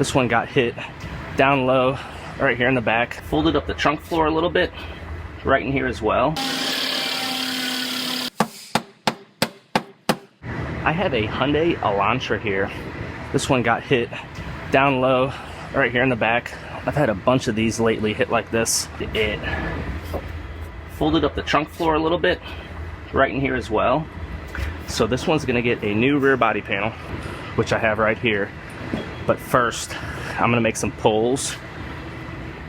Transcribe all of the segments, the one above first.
This one got hit down low right here in the back. Folded up the trunk floor a little bit, right in here as well. I have a Hyundai Elantra here. This one got hit down low right here in the back. I've had a bunch of these lately hit like this. It folded up the trunk floor a little bit, right in here as well. So this one's gonna get a new rear body panel, which I have right here. But first, I'm gonna make some pulls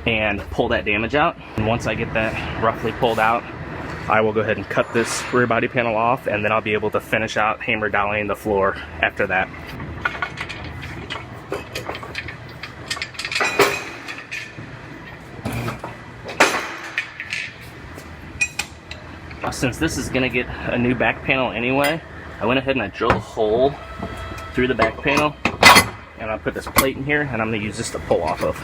and pull that damage out. And once I get that roughly pulled out, I will go ahead and cut this rear body panel off, and then I'll be able to finish out hammer doweling the floor after that. Since this is gonna get a new back panel anyway, I went ahead and I drilled a hole through the back panel, and I put this plate in here, and I'm gonna use this to pull off of.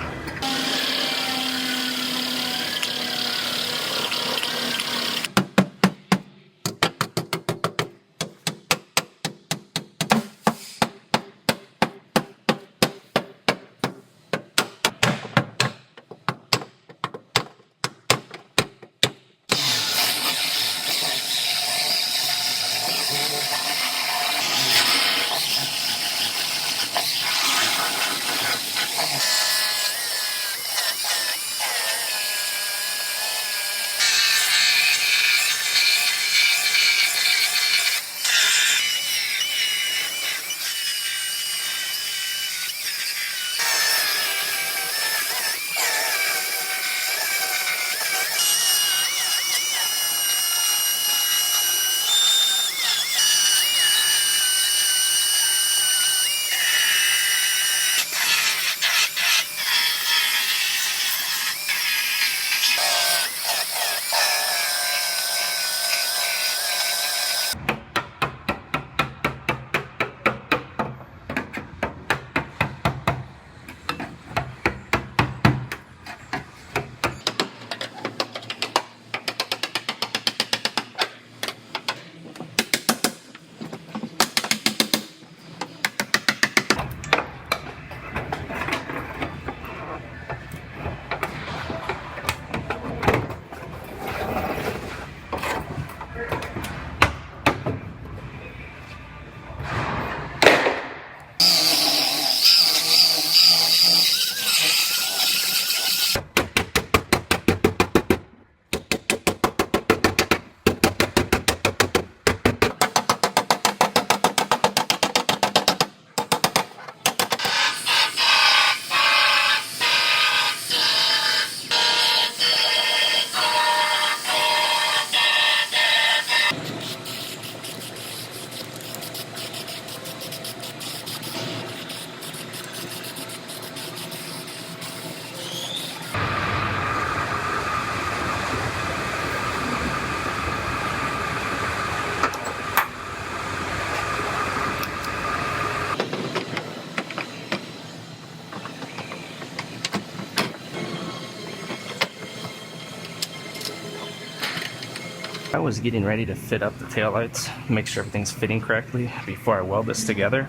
I was getting ready to fit up the taillights, make sure everything's fitting correctly before I weld this together,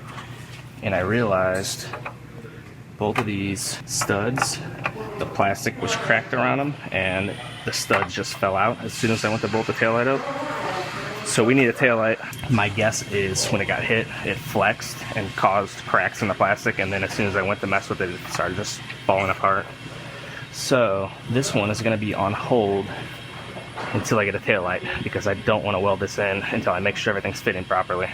and I realized both of these studs, the plastic was cracked around them, and the studs just fell out as soon as I went to bolt the taillight up. So we need a taillight. My guess is when it got hit, it flexed and caused cracks in the plastic, and then as soon as I went to mess with it, it started just falling apart. So this one is going to be on hold until I get a taillight, because I don't want to weld this in until I make sure everything's fitting properly.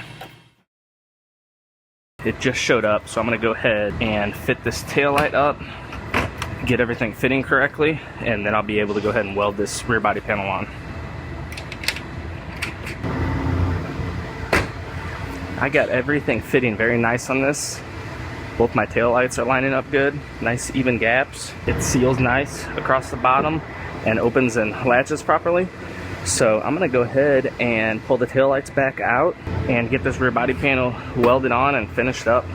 It just showed up, so I'm going to go ahead and fit this taillight up, get everything fitting correctly, and then I'll be able to go ahead and weld this rear body panel on. I got everything fitting very nice on this. Both my taillights are lining up good, nice even gaps. It seals nice across the bottom and opens and latches properly. So I'm gonna go ahead and pull the taillights back out and get this rear body panel welded on and finished up.